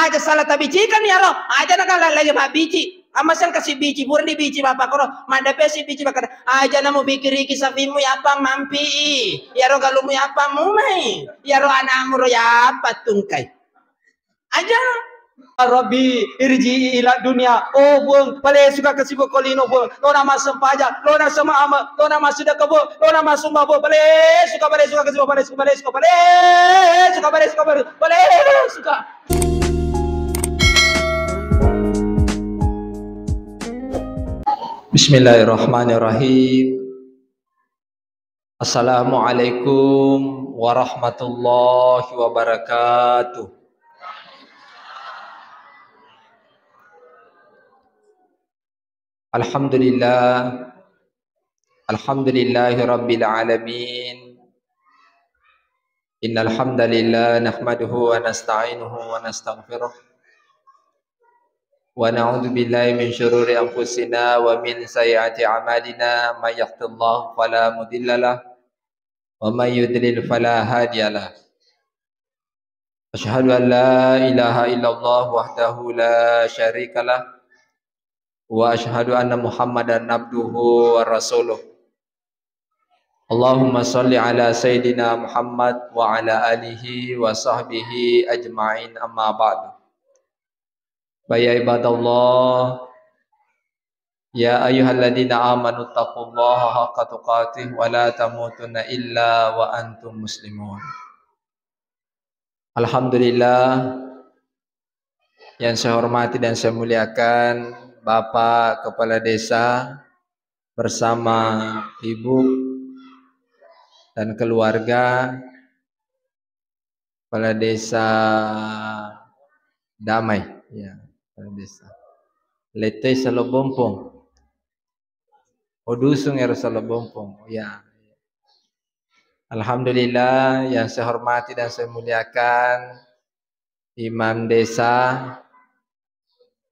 aja salah tabici kan ya lo. Aja nak lagi mah bici. Amasan kasih bici, bukan di bici bapak koro. Manda pesi bici bakar. Aja namu bikiri kisafimu ya apa mampi. Ya ro galumu ya apa mumai. Ya ro anakmu ro ya apa tungkai. Aja. Rabbi irji ila dunia. Oh buang, pale suka kasih kolino buang. Lona masuk pajak, lona sama ama, lona masuk dah kebo, lona masuk mabo. Pale suka kasih pale suka. Bismillahirrahmanirrahim. Assalamualaikum warahmatullahi wabarakatuh. Alhamdulillahi rabbil alamin. Innal hamdalillah nahmaduhu wa nasta'inuhu wa nastaghfiruh. Wa na'udzu billahi min syururi anfusina wa min sayyiati a'malina. May yahdihillahu fala mudhillalah wa may yudlil fala hadiyalah. Asyhadu an la ilaha illallah wahdahu la syarikalah wa asyhadu anna Muhammadan abduhu wa rasuluh. Allahumma shalli ala sayyidina Muhammad wa ala alihi wa sahbihi ajma'in, amma ba'du. Ya ibadallah, ya ayyuhalladzina amanu taqullaha haqqa tuqatih wa la tamutunna illa wa antum muslimun. Alhamdulillah, yang saya hormati dan saya muliakan Bapak Kepala Desa bersama Ibu dan keluarga, Kepala Desa Damai, ya, Kepala Desa Letei Salobompong, Odusung ya Salobompong, ya. Alhamdulillah, yang saya hormati dan saya muliakan Imam Desa,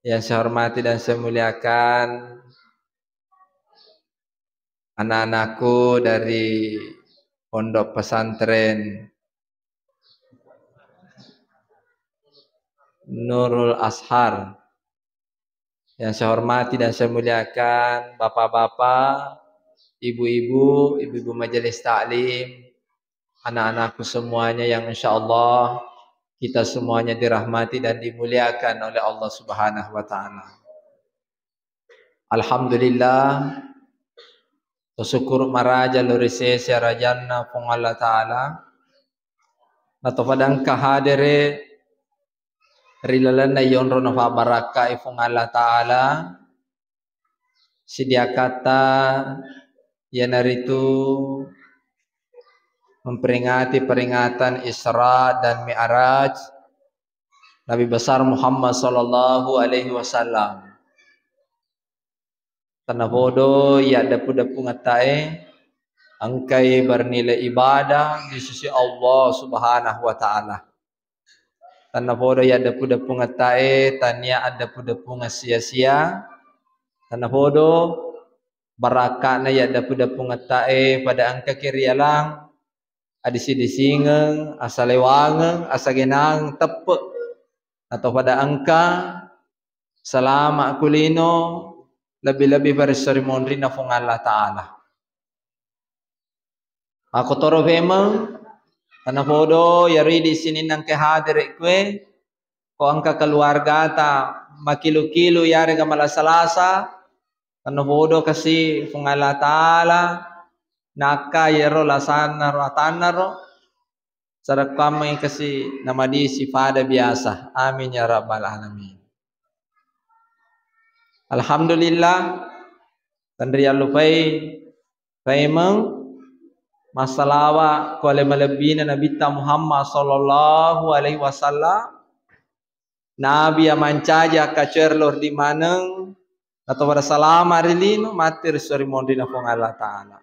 yang saya hormati dan saya muliakan anak-anakku dari Pondok Pesantren Nurul Ashar, yang saya hormati dan saya muliakan bapak-bapak, ibu-ibu majelis taklim, anak-anakku semuanya yang insyaallah kita semuanya dirahmati dan dimuliakan oleh Allah Subhanahu wa taala. Alhamdulillah, syukur maraja lurise rajanna pong Allah taala. Nato padang kahadere rilalana yonro nafa baraka ifong Allah taala. Sidia kata yanaritu memperingati peringatan Isra dan Mi'raj Nabi besar Muhammad sallallahu alaihi wasallam. Tanah bodoh ya dapu-dapu ngatai angkai bernilai ibadah di sisi Allah Subhanahu wa taala. Tanah bodoh ya dapu-dapu ngatai tanya ada dapu-dapu ngasia-sia. Tanah bodoh barakana ya dapu-dapu ngatai pada angka kirialang adisi disingeng, asa lewangeng, asa genang tepek atau pada angka selama kulino lebih-lebih pada seremoni nafung Allah Ta'ala. Aku toro memang karena bodoh ya di sini nang kehadir kue ko angka keluarga ta makilu-kilu ya rega malasalasa karena bodoh kasih fung Allah Ta'ala naka yero lasana ro atana ro sarak kami kasih nama di sifada biasa. Amin ya rabbal alamin. Alhamdulillah tandriya lupai paimang masalawa ko ale malabina Nabi Muhammad sallallahu alaihi wasallam nabi amancaja kacerlor di maneng atau pada salama rilino matir suri mondina fong Allah Ta'ala.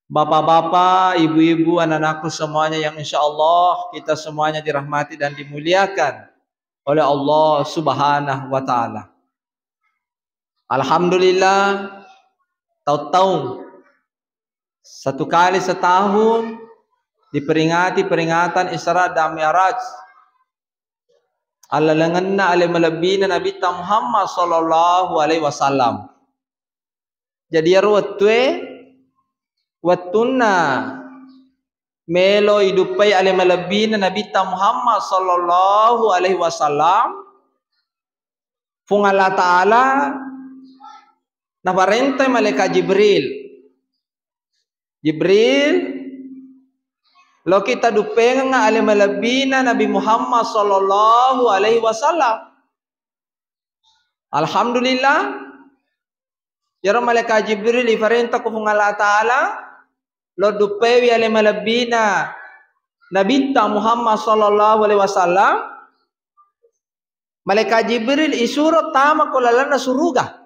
Bapak-bapak, ibu-ibu, anak-anakku semuanya yang insyaallah kita semuanya dirahmati dan dimuliakan oleh Allah Subhanahu wa taala. Alhamdulillah, tahu-tahu satu kali setahun diperingati peringatan Isra dan Mi'raj. Alalanganna ale malabina Nabi ta Muhammad sallallahu alaihi wasallam. Jadi wattunna melo hidupai ale malabina Nabi ta Muhammad sallallahu alaihi wasallam. Fung Allah Ta'ala naparentay malaikat Jibril. Lo kita dupenga nga ale malabina Nabi Muhammad sallallahu alaihi wasallam. Alhamdulillah. Yara malaikat Jibril ifarenta ko fung Allah Ta'ala. Lo dupewi ale malabina Nabi Muhammad sallallahu alaihi wasallam. Malaikat Jibril isuro tama ko lalana suruga.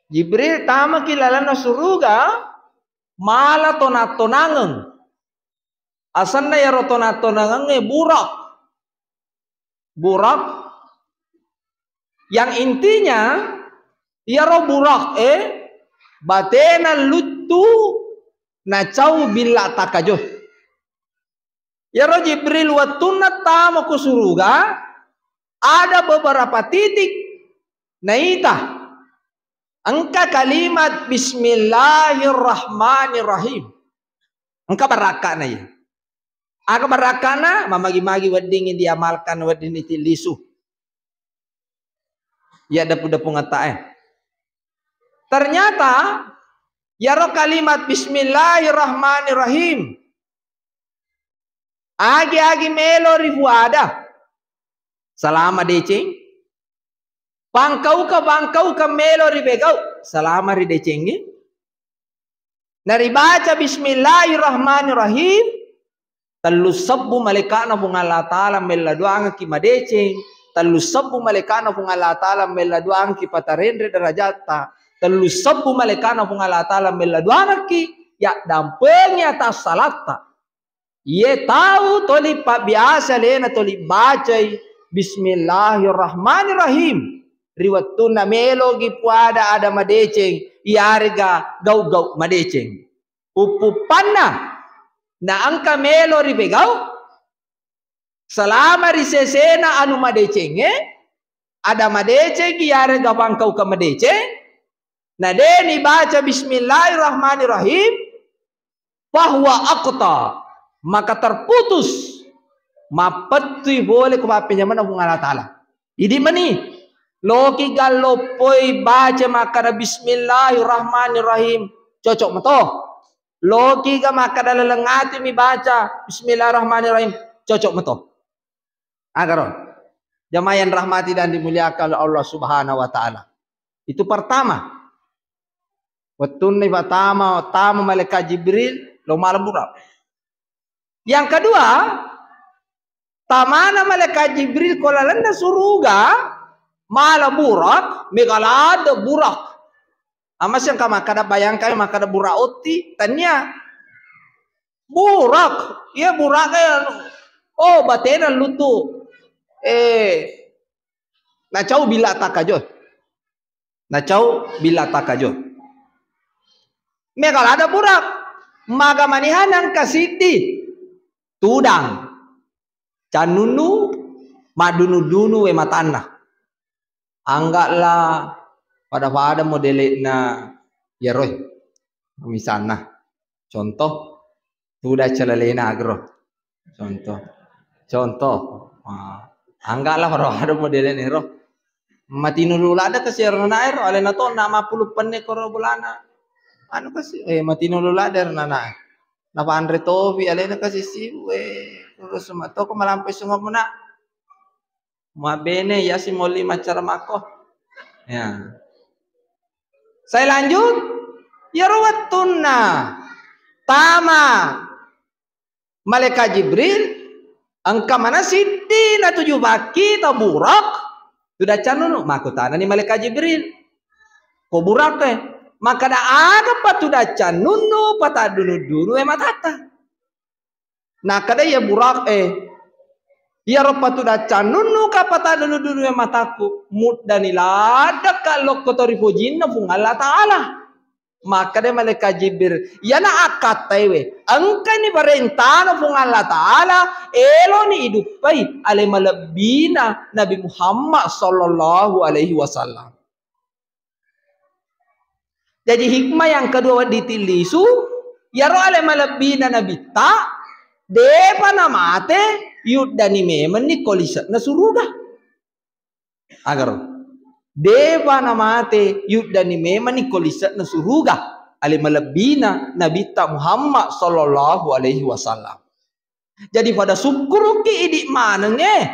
Jibril tama ki lalana suruga mala tonat-tonangan. Asan na yaro tonat-tonangan burak. Yang intinya yaro burak batena lutu na cau bila takajo. Yaro Jibril watuna tama ko suruga ada beberapa titik naita angka kalimat Bismillahirrahmanirrahim. Angka baraka na yan. Aga baraka na, mamagi-magi wading diamalkan wading itilisu. Ya dapu-dapu ngatae. Ternyata, yaro kalimat Bismillahirrahmanirrahim. Agi-agi melo rifuada. Salama deceng. Bangkau ka melo ribegau. Salama ri decengi. Naribaca Bismillahirrahmanirrahim. Talus sabbu malaikana fung Allah Ta'ala mela doang ki madeceng. Talus sabbu malaikana fung Allah Ta'ala mela doang ki patarendre derajata. Talus sabbu malaikana fung Allah Ta'ala mela doang ki ya dampengnya atas salata. Ye tahu toli pak biasa lena toli bacai Bismillahirrahmanirrahim. Riwatuna melo gipuada ada madeceng iarga gau madeceng upupanna na angka melo ribegau selama risesena anu madeceng ada madeceng iarga bangkau ka madeceng na deni baca Bismillahirrahmanirrahim bahwa aqta maka terputus mapetui boleh kepapenyaman Allah Ta'ala idi mani Loki galopoi baca makada Bismillahirrahmanirrahim cocok meto. Loki ga makada lelengati mi baca Bismillahirrahmanirrahim cocok meto. Agaron. Jamaah yang rahmati dan dimuliakan oleh Allah Subhanahu wa taala. Itu pertama. Wattunni pertama malaikat Jibril lo malam burak. Yang kedua, tamana malaikat Jibril kolalanda suruga mala burak, megalada burak. Amas yang kama kada bayangkan makada burak oti tanya. Burak, ya burak oh batena lutu. Nacau bila takajo. Megalada burak. Maga manihanang kasiti. Tudang. Canunu madunu-dunu we matana. Anggaklah pada modelnya ya roy misalnya contoh sudah celalena agro contoh anggaklah pada modelnya roh mati nulula ada kesiaran air oleh nato nama puluh penne koro bulana anu kasih mati nulula ada nana napa Andre Tovi alena kasih siwe terus mato ko malampai sungai muna mabene ya si moli macara mako. Ya. Saya lanjut. Ya rawattunna. Tama. Malaikat Jibril. Angka mana siti na tujuh baki ta burak. Sudah canunu. Makutana ni malaikat Jibril. Ko burak Maka da ada patuda canunu patadunu matata. Nah kada ya burak ya ropatu da canunu kapata dulu mataku muddanilada kalau kotori fujinna fung Allah Ta'ala maka de malaikat Jibril yana akat tewe Angka ni perintah na pung Allah Ta'ala elo ni hidupai ale malabina Nabi Muhammad sallallahu alaihi wasallam. Jadi hikmah yang kedua ditilisu yaro ale malabina Nabi ta depa namate yuddani memen ni kolisa na suruga agar depa namate yuddani memen ni kolisa na suruga ale malabina Nabi ta Muhammad sallallahu alaihi wasallam. Jadi pada syukur ki idik manenge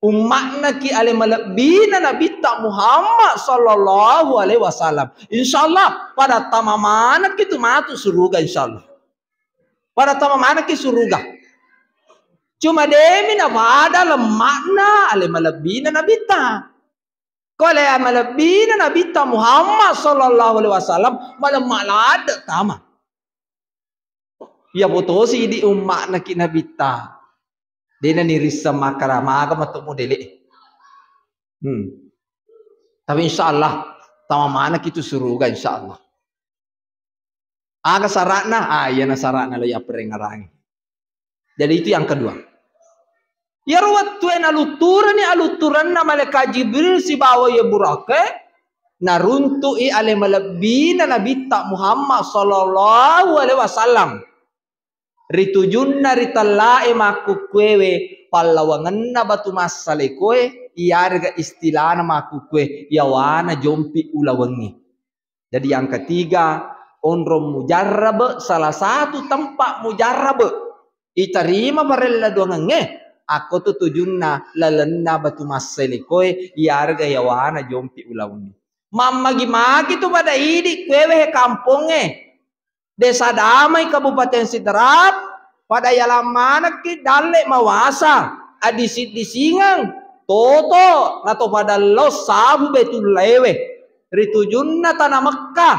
umatna ki ale malabina Nabi ta Muhammad sallallahu alaihi wasallam. Insyaallah pada tamamana kitu matu suruga insyaallah. Pada tamamana ki suruga. Cuma demi na pada lemakna ale malabina Nabi ta. Kalau yang malabina Nabi ta Muhammad sallallahu alaihi wasallam malam malada tama. Ya potosi di umat nak Nabi ta. Dena ni risa makara maga matu modele. Tapi insyaallah tama mana kitu suruga insyaallah. Aga syaratna, ya na syaratna lo ya perengarangi. Jadi itu yang kedua. Ya waktu yang aluturan na malaikat Jibril si bawa ya burake naruntui ale malabina Nabi ta Muhammad sallallahu alaihi wasallam ritujunna ritalae maku kwewe pallawanganna batu masale koe iarga istilana maku kwe yawana jompi ulawangi. Jadi yang ketiga onro mujarrab salah satu tempat mujarrab itarima barella doangange. Aku tu tujunna lalenna batu masele koe iarga yawana jompi ulawuni. Magi tu pada idik kwewe kampunge. Desa Damai Kabupaten Sidrap pada yalamana ki dalek mawasa adisit disingang toto nato pada los sabu betul lewe ritujunna tanah Mekkah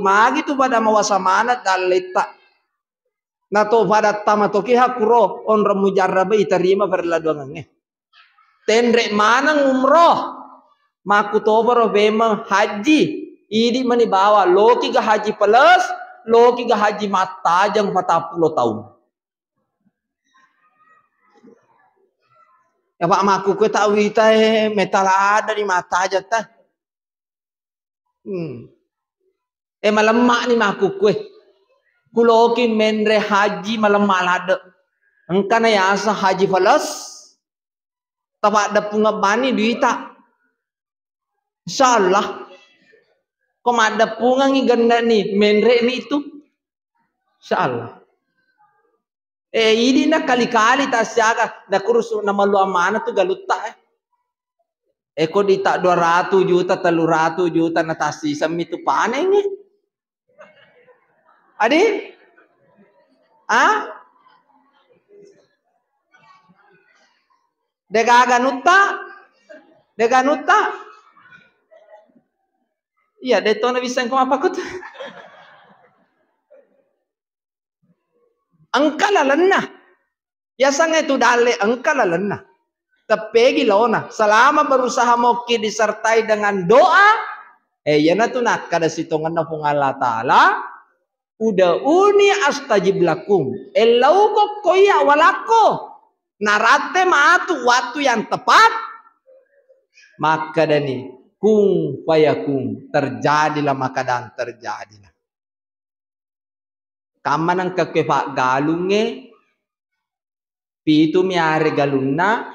magi tu pada mawasa mana daleta nato pada tamatoki hakuro on ramujarrabe itarima perladuangange tendre manang umroh maku tobaro bema haji idi mani bawa loki ga haji plus loki ga haji matajang 40 tahun ya pak maku ke tak wita metal ada di mata aja ta malemak ni maku kue kuloki menre haji malam malade engkana ya asa haji falas tapak ada punga bani duita insyaallah kok ada punga ngi ganda ni menre ni itu insyaallah ini na kali-kali tasyaga na kurus na malu amana tu galutta kok di tak 200 juta 300 juta na tasisam itu panen ni adi deganuta iya detona bisa kau apa kut angkala lenna ya sange tu dale angkala lenna tepegi lona selama berusaha moki disertai dengan doa yana tu nak kada sitongan na pung Allah Taala udah uni astajib lakum elau kok koya walako narate matu waktu yang tepat maka dani kung fayakun terjadilah maka dan terjadilah kamanang kekepak galunge pitu miare galunna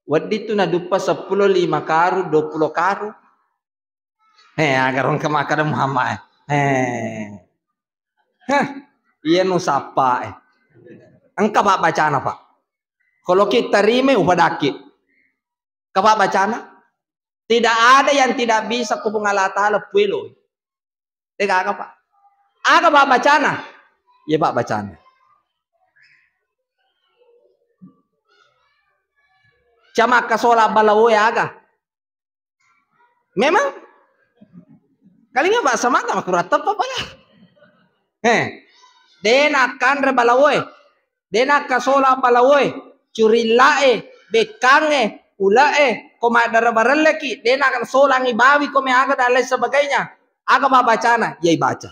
waddi tu na dupa 10 5 karu 20 karu agar orang kemakada Muhammad iya nu sapa engka pak bacana pak kalau kita rime upadaki kapak bacana tidak ada yang tidak bisa kupung Allah Ta'ala puelo tega apa pak aga pak bacana ya pak bacana cama kasola balawo ya aga memang kalinya pak sama tak makurat apa pala dena kanre balawoy dena kasola balawoy curilae bekange ulae komadara bareleki dena kasola ngibawi kome aga dan lain sebagainya aga pak bacana yai baca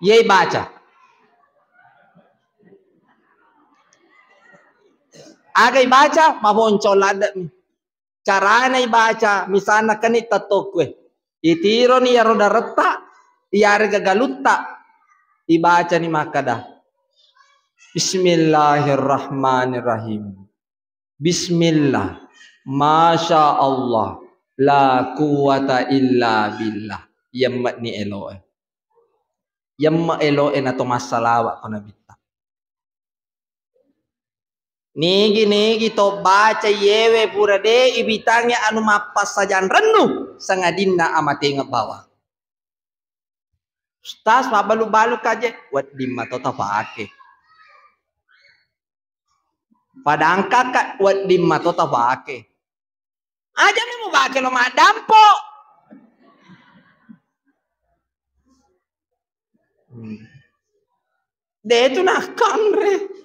Ye baca. Agai baca maboncol ada mi. Caranya baca misalnya kan itatokwe. Itiro ni ya roda retak, ya harga galutta. Ibaca ni makada. Bismillahirrahmanirrahim. Bismillah. Masya Allah. La quwata illa billah. Yamma ni eloe. Yamma eloe na to masalawa ko na bitta. Nigi to baca yewe pura de ibitangnya anu mapas sajan renu sangadinna amate ngebawa. Ustaz balu-balu kaje wat dimma to tafake. Padang kakak wat dimma to tafake. Aja mo bake lo madampo. De itu nak kamre.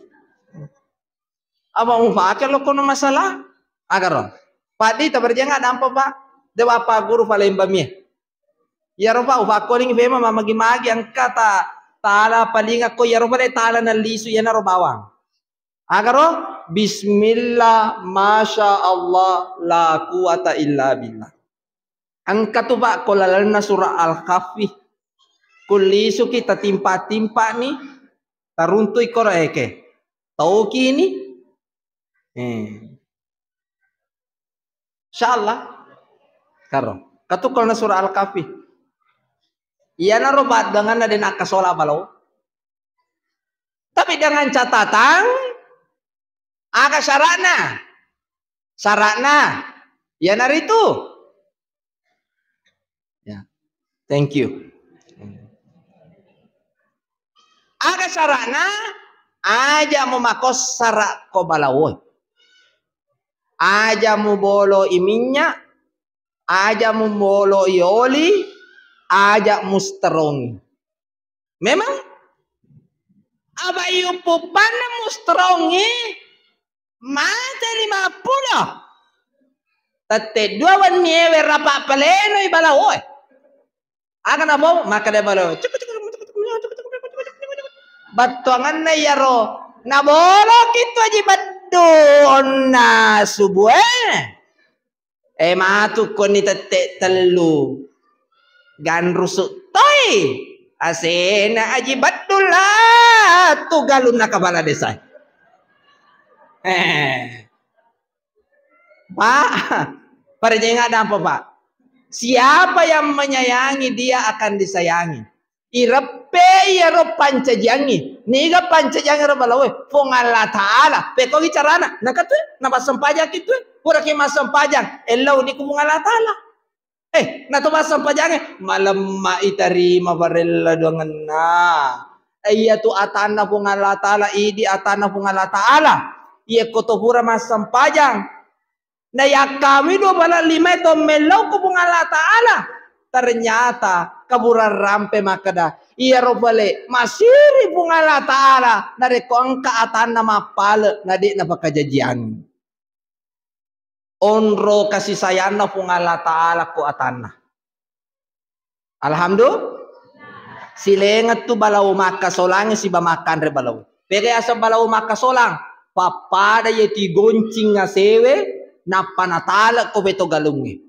Apa mau pakai lo kono masalah? Agar Padi tak berjangan dampo pak. Dewa pak guru paling bami. Ya ropa upa koling fema magi ang kata tala paling ako ya ropa de tala na lisu ya na robawang. Agar Bismillah masya Allah la quwata illa billah. Ang katuba ko lalal na surah Al-Kahfi. Kulisu kita timpa-timpa ni taruntoy ko eke. Tau kini Insyaallah karo katukol na surah Al-Kahfi iya na robat dengan na din akasola balaw tapi dengan catatan aga syaratna ya narito ya thank you aga syaratna aja mo makos syarat ko balaw aja mu bolo iminya, aja mu bolo ioli, aja musterongi. Memang aba yupupana musterongi mata 50. Tate dua wan nyewe rapa paleno ibalawoy. Aga na mo makade balawoy. Batuangan na yaro na bolo kito ajibat dona subuh matu koni tete telu gan rusuk toy asena aji batula tu galun nakabala desa Pak perjanjian ada apa Pak siapa yang menyayangi dia akan disayangi irepe yaro pancajangi niga pancajangi ro balawe fong Allah taala pe ko bicarana nakatu na masampajang kitu pura ki masampajang elau ni ku Allah taala na to masampajang malam ma itarima barella doanganna ayatu atana fong Allah taala idi atana fong Allah taala iya ko to pura masampajang na ya kami do bala 5 to melau ku fong Allah taala ternyata kaburan rampe makada iya robale masiri pung Allah taala nareko angka atana mapale nadi na pakajajian onro kasih sayana pung Allah taala ko atana alhamdulillah silengat tu balau maka solang si bamakan re balau pege asa balau maka solang papada yeti goncing ngasewe napa natala ko beto galungi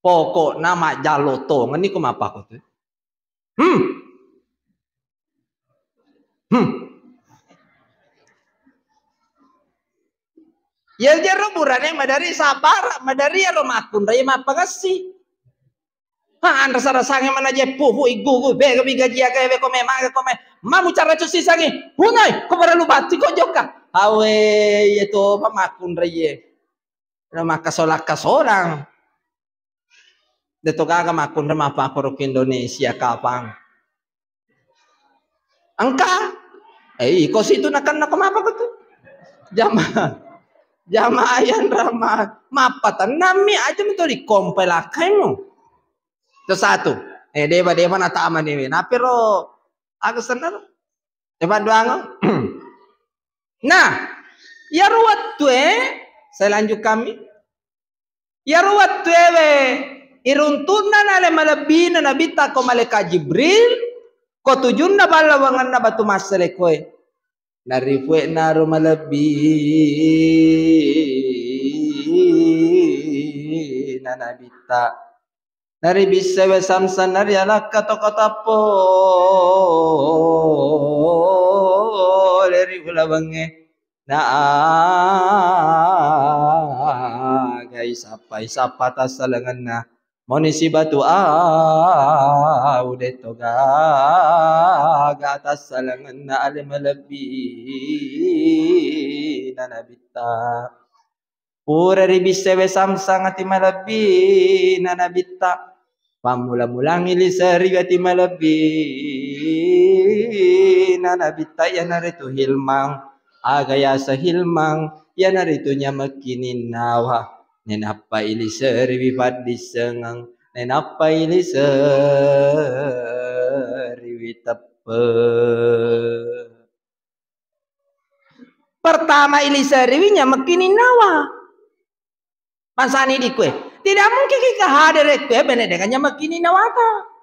pokok nama jaloto ngani ko mapa ko tu ya jero burane madari sabar madari ro makun ray mapagasi anda sarasangnya mana je puhu igu be gaji aga be kome mamu cara cuci sangi hunai ko bara lubati ko joka awe yeto pamakun ray maka solak kasorang deto gaga makun rema pa ko Indonesia kapang angka ko situ nakan na kumapa ko tu jamaah yan ramah mapatan nami aja mito di kompelakay mo itu satu deba nata aman ini na pero agak senar deba doang nah ya ruwat tu saya lanjut kami ya ruwat tuwe iruntuna na le malabina na bita ko malaikat Jibril ko tujun na balawangan na batu masale ko narifwe na rumalabi na nabita nari bisa samsan nari alak kata po dari ulabange na guys apa tas salangan na monisi batu udah toga atas salangan na alim lebih na nabita pura ribise samsang ati malabi na nabita pamula-mulang ilisari ati malabi na nabita yan narito hilmang agaya sa hilmang yan narito niya magkininawa nenapa ilisari wipad disengang nenapa ilisari witapa pertama ilisari winya magkininawa Masani di kue. Tidak mungkin kita hadir kue benedekannya makini nawata.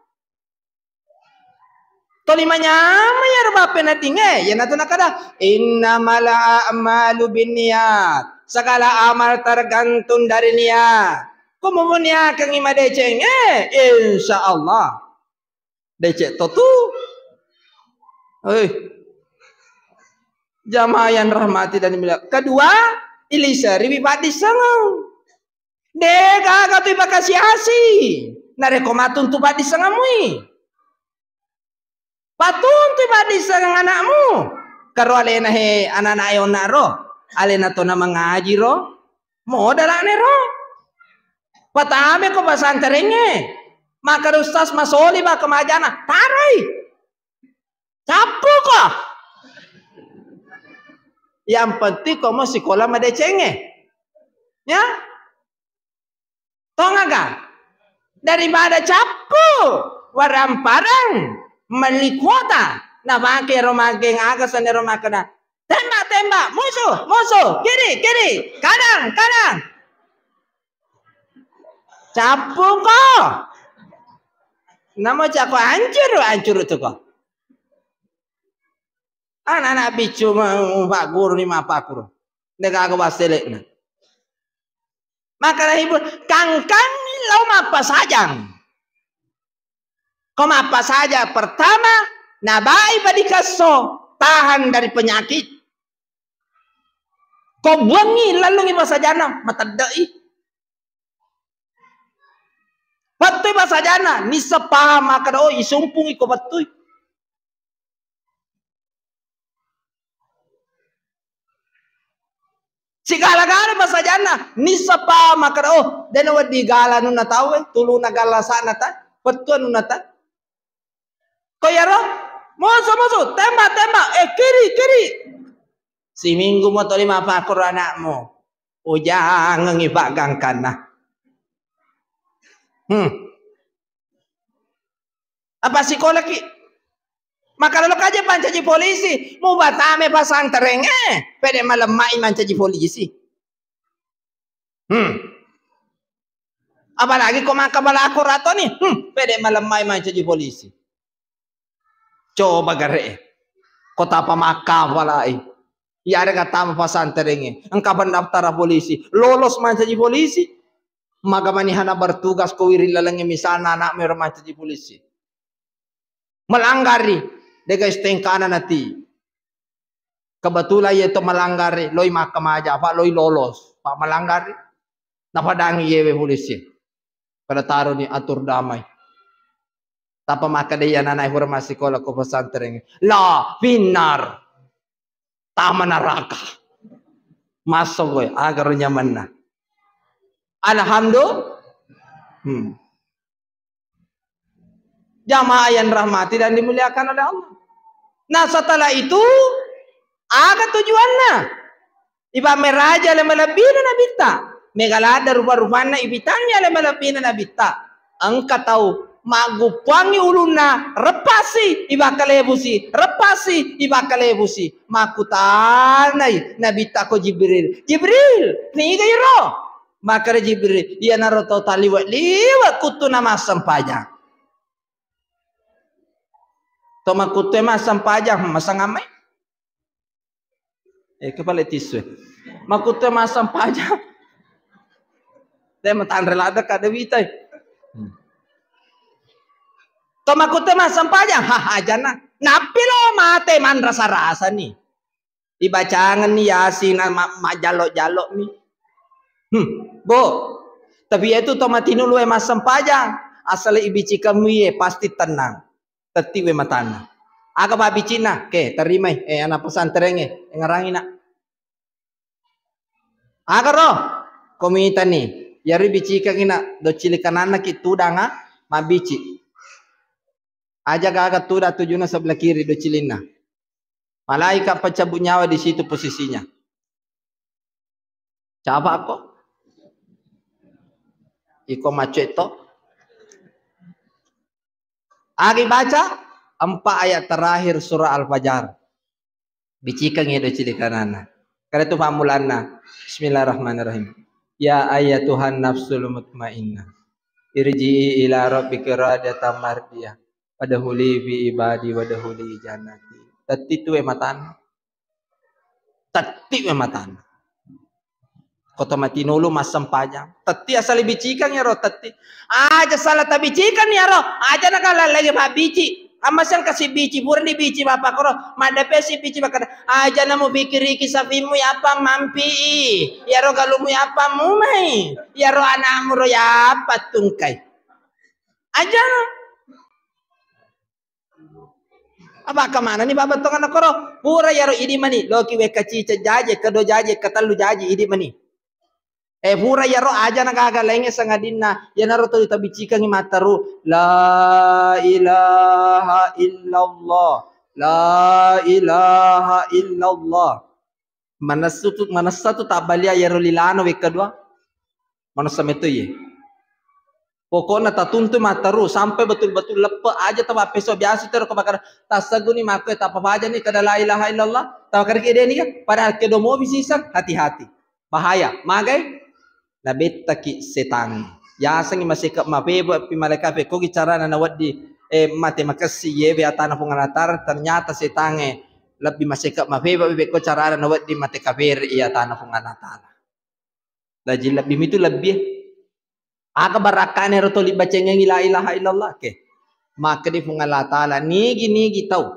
Tolimanya ya rupa penatinge ya natuna kada innamal a'malu binniyat. Segala amal tergantung dari niat. Kumunya kang ima deceng insyaallah. Decek totu. Jamaah yang rahmati dan dimuliakan. Kedua, ilisari bibadi sangang. Dega katu ibakasi asi. Narekomatun tu badi sangamui. Patun tu badi sangang anakmu. Karo alena he anak-anak ayon naro. Alena to na mengaji ro. Modal ane ro. Patame ko pasanterenge. Maka ustaz masoli ba kemajana. Tarai. Capu ko. Yang penting kau mau sekolah madecenge. Ya. Tongaga daripada capu waramparang melikota na bangke romageng agasan ni romakana tembak musuh kiri kanan capu ko nama cako hancur tu ko anak-anak bicu pak guru ni apa guru nega aku baselek na maka ibu kangkang lau apa saja. Kau apa saja pertama nabai badikaso tahan dari penyakit. Kau buangi lalu ibu sajana matadai. Patui basajana ni sepaham maka oh isumpungi ko patui. Sigala-gala masajana ni sapa maka oh dena wadi gala nun natawe tulu nagala sana ta petuan nun nata koyaro moso tembak kiri si minggu mo to lima pakor anakmu ujang ngibagang kana apa sekolah ki maka lalu kaje pancaji polisi mau batame pasang terenge pede malemai mancaji polisi apalagi kau maka balaku rato nih pede malemai mancaji polisi coba gare kota pamaka walai ya ada kata pasang terenge engkau pendaftar polisi lolos mancaji polisi maka manihana bertugas kau wiri lalangi misana anak merah mancaji polisi melanggari dega istengkana nanti kebetulan itu melanggari loi makam aja pak loi lolos pak melanggari napadangi yewe polisi pada taruh ni atur damai tapa maka dia nanai formasi sekolah ko pesantren la binar taman neraka masuk gue agar nyaman nah alhamdulillah jamaah yang rahmati dan dimuliakan oleh Allah. Nah setelah itu ada tujuannya. Iba meraja le malabina nabita. Megalada rupa-rupana ibitanya le malabina nabita. Engkau tahu magupangi uluna repasi iba kalebusi makutanai nabita ko Jibril ni gairo Maka Jibril ia naroto liwat kutu nama sampajang. Toma kutu mas sampajang masang amai. Kepala tisu. Makutu mas sampajang. Dia matan relada kada witai. Toma kutu mas sampajang. Jana. Napi lo mate man rasa-rasa nih. Dibacangan nih Yasin majalok-jalok nih. Bo. Tapi itu tomatino lu mas sampajang. Asal ibici kamu pasti tenang. Tetiwe matana. Aga babicina, ke terima anak pesantren ngarangin nak. Aga roh komita nih. Yari bici kagina do cilikan anak itu danga mabici. Aja gaga tuda tujuna sebelah kiri do cilina. Malaikat pencabut nyawa di situ posisinya. Coba kok. Iko maceto. Agi baca 4 ayat terakhir surah Al-Fajr. Bicikan do cilikan anak. Karena itu pamulanna. Bismillahirrahmanirrahim. Ya ayatuhan nafsul mutmainnah. Irji'i ila rabbika radatan mardiyah. Wadahuli fi ibadi wadahuli jannati. Tati tu matan. Tati matan. Kota matinulu masam pajang. Tati asal bicikan ya ro tati. Aja salah tabi bicikan ya ro. Aja nakala lagi babici. Amasan kasih bici buran di bici bapak koro madape si bici bakar aja namu pikir iki safimu ya apa mampi ya ro galumu ya apa mumai ya ro anakmu ro ya apa tungkai aja apa kemana nih bapak tongan koro pura ya ro idi mani loki we kacica jaje kado jaje katalu jaje idi mani pura ya ro aja nagaga lenge sangadina ya naro to tabicikan mataru la ilaha illallah la ilaha illallah manasatu tabalia ya ro lilano we kedua manasam itu ye pokoknya tatuntu mataru sampai betul-betul lepe aja taba peso biasa terus kebakar tasaguni makwe tak apa aja nih kada la ilaha illallah tahu kari ide nih kan pada kedo mau bisisan hati-hati bahaya magai nabetta ki setan ya sangi masika mapebo pi malaka pe ko cara na waddi mate makasi yebe atana pungalatar ternyata setange lebih masika mapebo be ko cara na waddi mate kafir iya atana pungalatar lagi lebih itu lebih aga barakane roto li bacenge la ilaha illallah ke maka di pungalatala nigi tau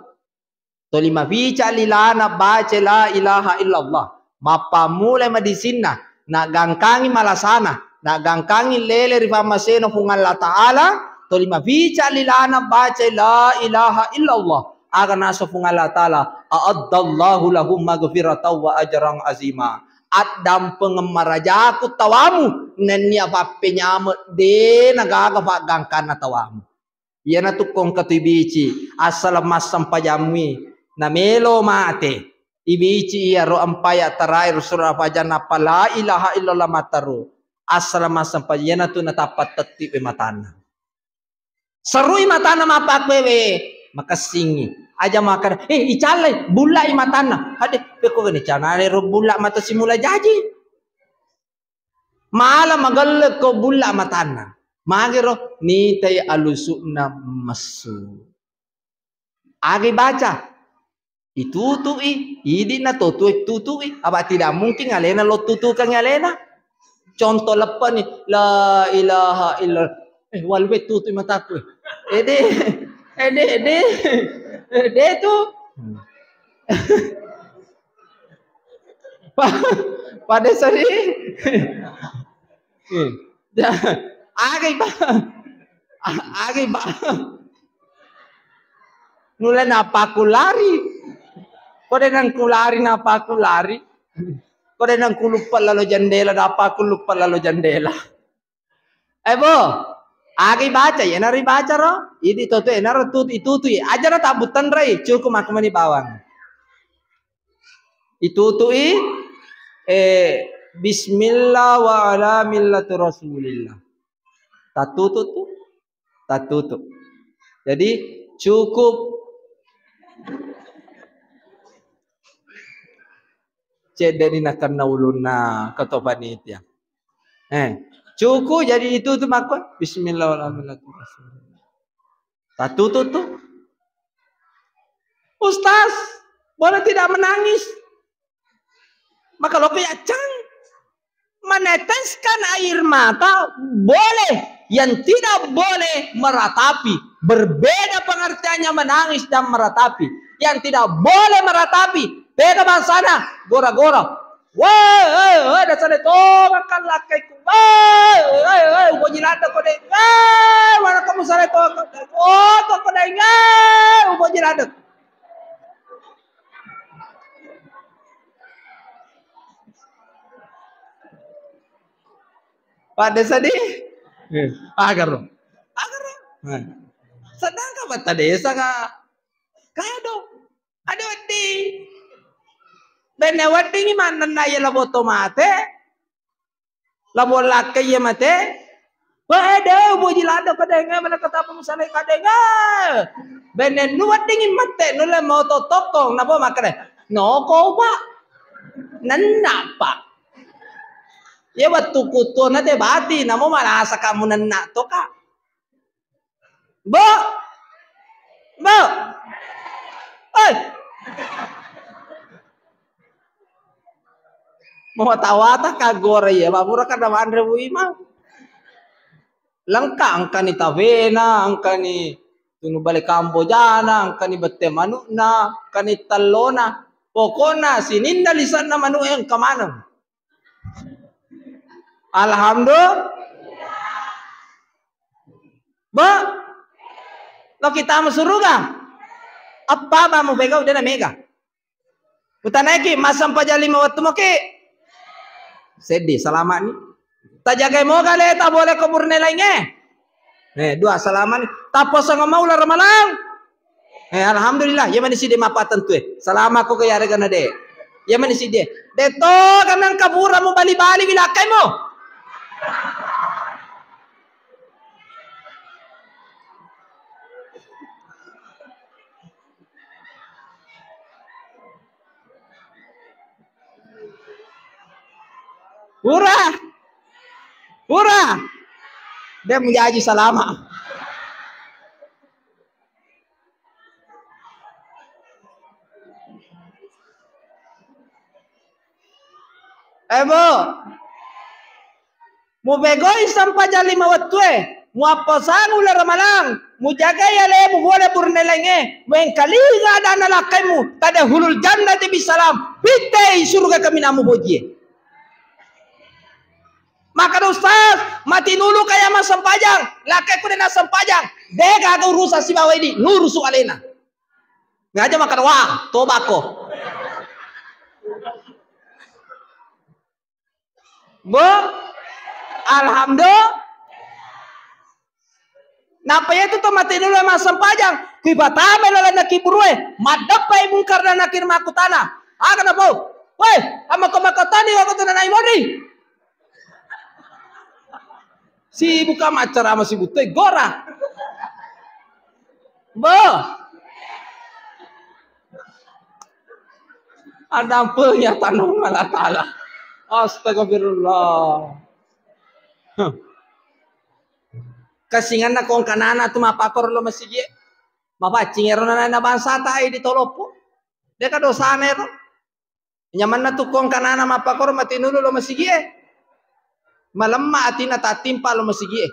to lima bica lilana baca la ilaha illallah mapa mulai medisinna na gangkangi malasana na gangkangi lele rifamaseno kung Allah Ta'ala to lima bica lilana baca la ilaha illallah aga nasa kung Allah Ta'ala a'addallahu lahum maghfirataw wa ajrang azima at dampeng marajaku tawamu nanya papenyama de nagagafa gangkan na tawamu yan na tukong katubici asal masam pajamwi na melo mate ibici iya ro ampaya terakhir surah pajana pala ilaha illallah mataru asal masam pajana tu natapat teti matana serui matana mapak wewe makasingi aja makan icalai bula matana hade peko gani canare ro bula mata simula jaji mala magal ko bula matana magero ni tay alusuna masu agi baca itutui idi na tutui apa tidak mungkin alena lo tutukan alena contoh lepas ni la ilaha illallah walwe tutui mataku ede tu pada sari agi ba nula napakulari kode nang kulari napakulari kode nang kulupa lalo jandela napakulupa lalo jandela bo agi baca ya nari baca ro ini toto naro tut itu aja na tabutan rai cukup aku mani bawang itu bismillah wa ala millati rasulillah tatutu jadi cukup cedeni nakan nauluna kata panitia Cukup jadi itu tuh makwa. Bismillahirrahmanirrahim. Satu tuh. Ustaz, boleh tidak menangis? Maka lo cang meneteskan air mata boleh, yang tidak boleh meratapi. Berbeda pengertiannya menangis dan meratapi. Yang tidak boleh meratapi, beda bahasana, gora-gora. Wah, dasar itu makan lakaiku. Wah, ubo jilada ko deh. Wah, mana kamu salah itu? Oh, ko deh. Ubo jilada. Pak desa di agar dong. Sedang ka bata desa ka kaya dong. Ada wadi. Bene wadi ni mana na ya labo tomate. Labo lakai ya mate. Wah ada ubo jilada ka denga mana kata apa misalnya ka denga. Bene nu wadi ni mate nu le mau tokong napa makane. No ko pa. Nanna pa. Ya waktu kutu nate bati namo malasa kamu nanna to ka. Bo. Oi. Mau tawata kagore ya, babura kada mandre buima. Langka angka ni tavena, angka ni tunu balik Kambojana, angka ni bete manuna, angka ni talona. Pokona sininda lisan na manu yang kemana? Alhamdulillah. Ba, lo kita surga. Apa mau bega udah na mega? Utanaiki masam pajali mawat mo ki. Sedih selamat nih. Tak jaga mo kali tak boleh kubur nilainya. Dua selamat nih. Tapos ang mau lar malang. Alhamdulillah. Ya mana si de mapatan tu. Selamat ko kaya regana de. Ya mana si de. Deto kanang kabura mo bali-bali bilakay mo. Hurah. Dia menjadi salama. Mo begoy sampai jali mawat mo apasan ular malang, mo jaga yale mo boleh burnelenge, mo engkaliga ada nalakay mo, kada hulul jannati bisalam, pitay surga kami namu boji. Maka Ustaz, mati nulu kayak mas sempajang, lakai ku na sempajang, dega aga urusan si bawa ini, nurusu alena. Ngaja makan wah, tobako. Bo, alhamdulillah. Napa itu to mati nulu mas sempajang, kibatame lala nakiburwe, madapai mungkar na nakir makutana. Aga na po, weh, ama komakatani ako to na naimori. Si buka macara sama si butai gora. Bo. Ada ampelnya tanah Allah Ta'ala. Astagfirullah. Kasingan na kong kanana tumapakor lo masigi. Mapacing ero na bangsa tayo di tolopo. Dia ka dosana ero. Nyaman na tu kong kanana mapakor matinulo lo masigi. Malemma atina tatimpa lo masigi.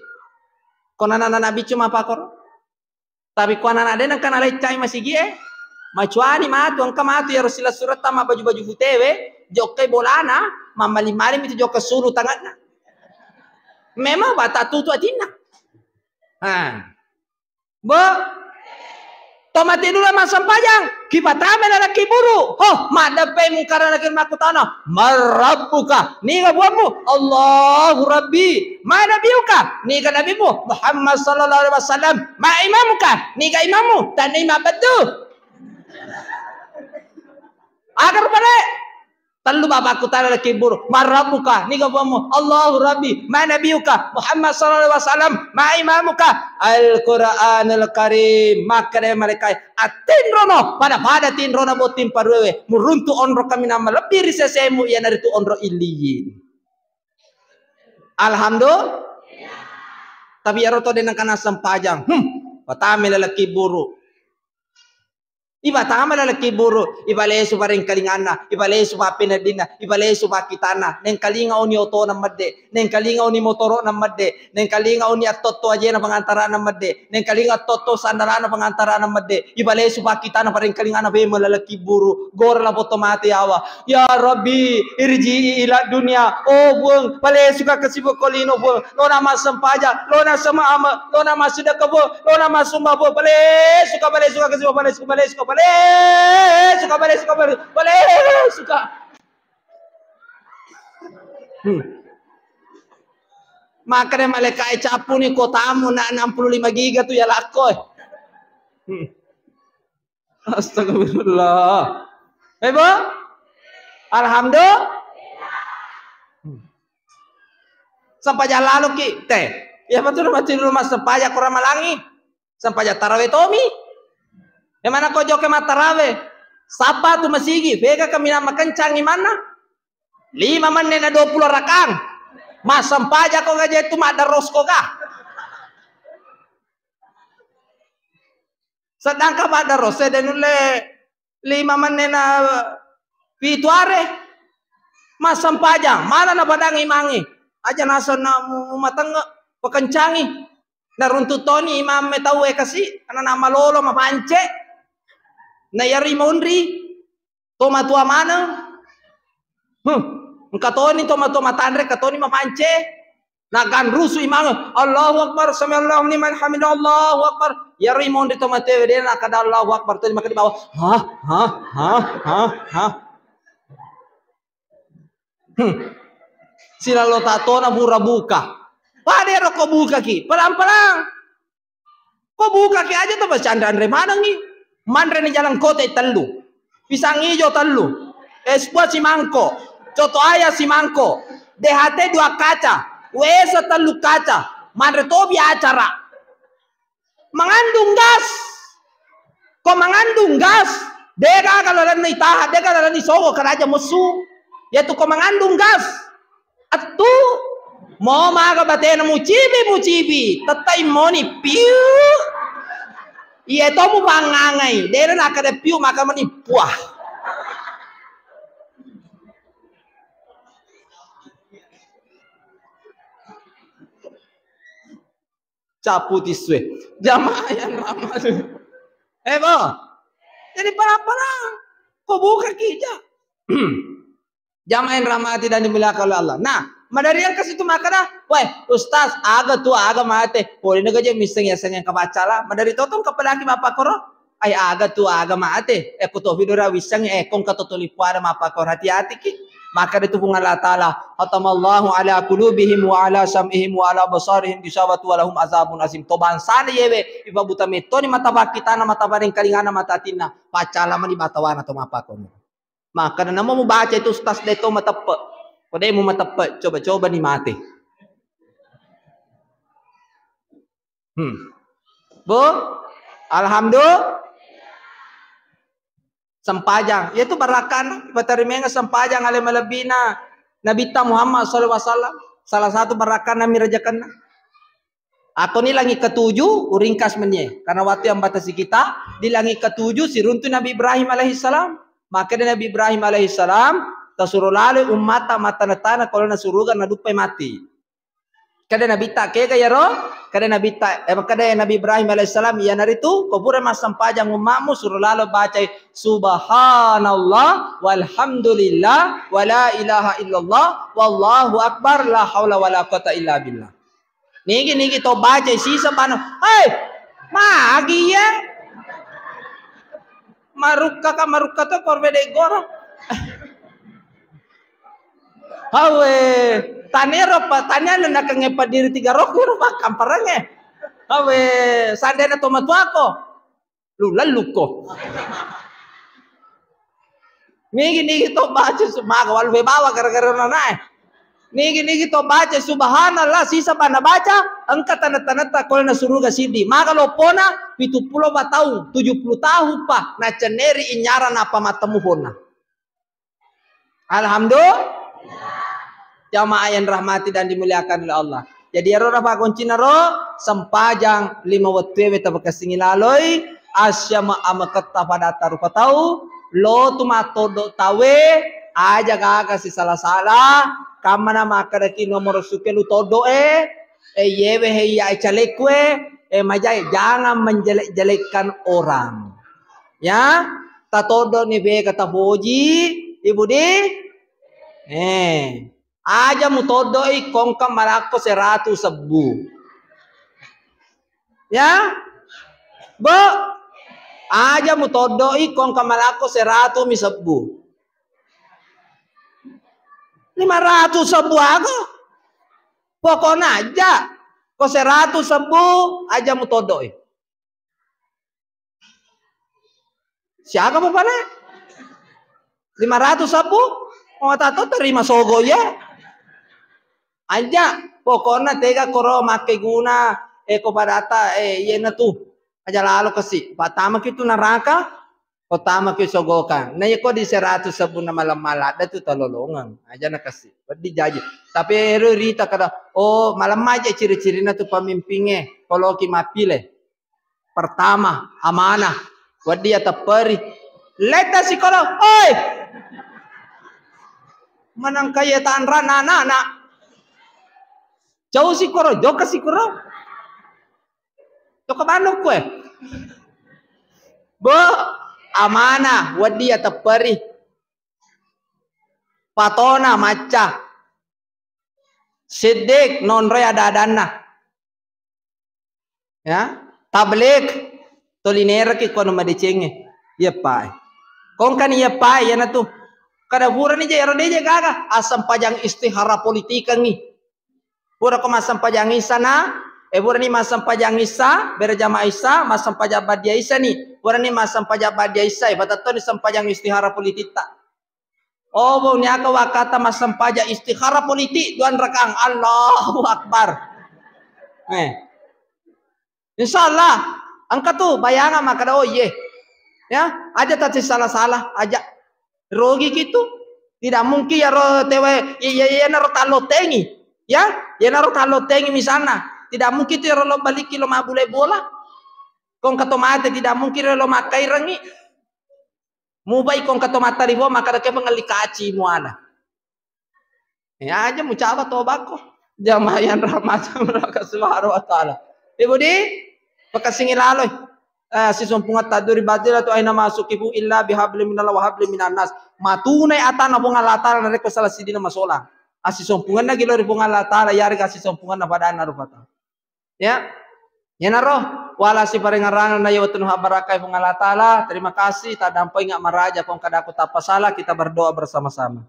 Kona nana nabi cuma pakor. Tapi kona nana den kan alai cai masigi. Macuani matu angka matu ya Rasulullah surat tama baju-baju futewe. Jokai bolana. Mamali-mali itu joka suru tanganna. Memang bata tutu atina. Bo. Tomati dulu masam pajang, kipatame na nakiburu. Madape mungkara nakir makutana. Marabbuka. Niga buamu. Allahu Rabbi. Ma nabiuka. Niga nabimu. Muhammad sallallahu alaihi wasallam. Ma imamuka. Niga imamu. Dan imam betul. Agar balik. Talu bapak kutana nakiburu. Marabbuka. Niga buamu. Allahu Rabbi. Ma nabiuka. Muhammad sallallahu alaihi wasallam. Ma imamuka. Al-Quranul Karim. Maka dari mereka atin rono pada tin rono botim parwewe muruntu onro kami nama lebih risesemu ya dari tu onro iliyin. Alhamdulillah. Tapi ya roto denang kana sampajang. Patame lalaki buruk. Iba tama lalaki buru, iba lesu bareng kalingana, iba lesu pa pinadina, iba lesu pa kitana, neng kalinga oni oto na madde, neng kalinga oni motoro na madde, neng kalinga oni atotto aje na pangantara na madde, neng kalinga atotto sandara na pangantara na madde, iba lesu pa kitana bareng kalingana be lalaki buru, gor la boto mati awa. Ya Rabbi, irji ila dunia, oh buang, palesu ka kasibo kolino buang, lona masampaja, lona sama ama, lona masuda kabo, lona masumba buang, palesu ka kasibo, palesu ka boleh suka. Makanya malaikat capu ni kotamu nak 65 giga tu ya lakoy. Astagfirullah. Ebo? Alhamdulillah. Sampai jalan lalu ki teh. Ya betul rumah sampai kurang malangi. Sampai tarawih tomi. Yang mana kau joke matarawe? Sapa tu masigi? Vega kami nama kencang di mana? 5 menit na 20 rakang. Mas sampaja kau gaje tu mak daros kau kah? Sedangkan mak daros saya denule 5 menit na pituare. Mas sampaja mana na badang imangi? Aja nasa na matang pekencangi. Na runtut toni imam metawe kasih ana nama lolo mapance. Na yari mondri toma tua mana katoni toma tandre katoni mapance na gan rusu imang Allahu akbar sami Allahu liman hamidah Allahu akbar yari mondri toma tewe de na kada Allahu akbar tu maka di bawah sila lo tato na bura buka padero ko buka ki pelan-pelan ko buka ki aja tuh bercanda andre mana nih mandre ni jalan kota telu pisang hijau telu esbuah si mangko coto ayah si mangko DHT 2 kaca WS telu kaca mandre tobi acara mengandung gas kok mengandung gas dega kalau lan itaha dega lan isogo karaja musuh yaitu kok mengandung gas atu mau maga batena mucibi tetai moni piu. Iya itu mu bangangai, dia nak ada piu maka menipuah. Capu tiswe, jamaah yang ramah. Bo, jadi parah-parah, kau buka kija. Jamaah yang ramah tidak dimuliakan oleh Allah. Nah, madarian kasih tu makana, weh, ustaz, aga mate, boleh ngegaje miseng ya yang kebaca lah. Madari totong kepelaki bapak koro, ay aga mate, kuto vidura wisang kong katotoli puara bapak koro hati-hati ki. Maka itu pun Allah Ta'ala hatamallahu ala qulubihim wa ala sam'ihim wa ala basarihim gisawatu wa lahum azabun azim. Toban sana yewe iba buta metoni mata bakitana mata baring kalingana mata tina pacala mani batawana to mapa kono. Maka na mo baca itu ustaz deto matape. Kode mo matape coba-coba ni mati. Bu, alhamdulillah sempajang yaitu barakan batarimenga sempajang ale malabina Nabi Muhammad sallallahu alaihi wasallam salah satu barakan nami rajakan atau ni langi ketujuh uringkas menye karena waktu yang batasi kita di langi ketujuh si runtu Nabi Ibrahim alaihissalam maka Nabi Ibrahim alaihissalam tasuruh lalu umat mata natana kalau nasurugan nadupai mati kada Nabi tak ke gaya roh kada Nabi tak kada Nabi Ibrahim alaihissalam ya naritu kubur mas sampajang umatmu suruh lalu baca subhanallah walhamdulillah wala ilaha illallah wallahu akbar la haula wala quwata illa billah niki to baca sisa pano magi ya marukka to korbede goro hawe tanero pa tanyana nakangepa diri 3 roku rumah kamparanya hawe sandena tomatu ako lu lalu ko niki to baca sumaga wal bawa gara-gara nanai niki to baca subhanallah sisa pana baca angka tanda-tanda kalau na suruga sidi maka lopona 70 tahun 70 tahun pa na ceneri inyaran apa matamu hona alhamdulillah Jamaah yang rahmati dan dimuliakan oleh Allah. Jadi ero apa kuncina ro sempajang 5 waktu beta bakasingi laloi asyama amaketta pada tarupa tahu lo tu matodo tawe aja gaga si salah-salah kamana makaraki nomor suke lu todo yewe ya calekwe majai jangan menjelek-jelekkan orang. Ya, tatodo ni be kata boji ibu di aja mutodoi kongka malako 100 sebu. Ya, bo aja mutodoi kongka malako 100 mi sebu. 500 sebu aku. Pokoknya aja ko 100 sebu aja mutodoi. Siapa bapak ne? 500 sebu? Oh tato terima sogo ya. Aja pokoknya tega koro make guna ko padata yena tu aja lalu kasi pertama kitu neraka pertama kitu sogokan nah ko di 100 sebu na malam-malam ada tu tololongan aja nak kasi berdi jaji tapi eru rita kada oh malam aja ciri-cirina tu pemimpinnya kalau ki mapile pertama amanah wadi atapari leta sikolo oi manang kaya tanra nana jauh si koro, jauh ke si koro. Tok kemana kue? Bo, amanah, wadi atau peri. Patona maca. Sidik non rea dadana. Ya, tablik tolinera ki kono madicenge. Iya pai. Kong kan iya pai ya na tu. Kada pura ni jaya rode gaga asam pajang istihara politika ni. Pura ko masam pajang isa na, pura ni masam pajang isa, berjamaah isa, masam pajang badia isa ni, pura ni masam pajang badia isa, batato ni sampajang istihara politik tak. Oh, bau ni aka wakata masam pajang istihara politik, tuan rekang Allahu Akbar. Insyaallah, angka tu bayangan maka oh ye, ya, aja tadi salah-salah, aja rogi gitu, tidak mungkin ya ro tewe, ya naro talo tengi. Ya, ya naruh kalau tengi misalnya, tidak mungkin tu lo balik lo mabule bola. Kong katomate tidak mungkin lo makai rengi. Mubai kong katomata ribo maka dake pengelikaci muana. Ya aja mucaba tobako. Jamaah yang rahmat mereka subhanahu wa taala. Ibu di pakasingi laloy. Si sumpungat taduri badila tu aina masukibu illa bihabli minallah wa habli minan nas. Matunay atana bunga latar na reko salah sidina masola. Asih sompungan na gilo ribungan Allah Ta'ala yari kasih sompungan na pada anak rupata ya naro wala si parengarangan na yawatun habarakai bungan Allah Ta'ala terima kasih tak dampai ngak maraja kong kada aku tak pasalah kita berdoa bersama-sama.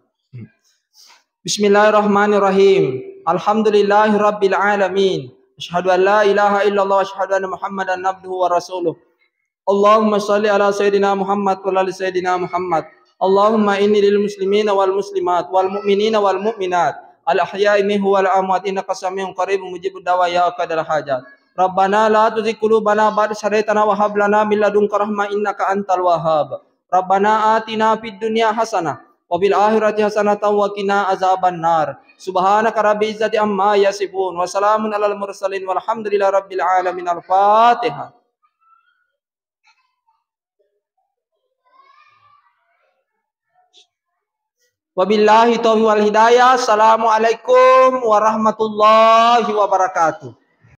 Bismillahirrahmanirrahim. Alhamdulillahi rabbil alamin. Asyhadu an la ilaha illallah wa asyhadu anna Muhammadan abduhu wa rasuluh. Allahumma shalli ala sayyidina Muhammad wa ala sayyidina Muhammad. Allahumma inni lil muslimina wal muslimat wal mu'minina wal mu'minat al ahya'i minhu wal amwat innaka samiun qaribun mujibud dawa ya qadal hajat. Rabbana la tuzigh qulubana ba'da idh hadaytana wa hab lana min ladunka rahmah innaka antal wahhab. Rabbana atina fid dunya hasanah wa fil akhirati hasanatan wa qina azabannar. Subhanaka rabbil izzati amma yasifun wa salamun alal mursalin walhamdulillahi rabbil alamin. Al-Fatihah. Wabillahi taufiq wal hidayah. Assalamualaikum warahmatullahi wabarakatuh.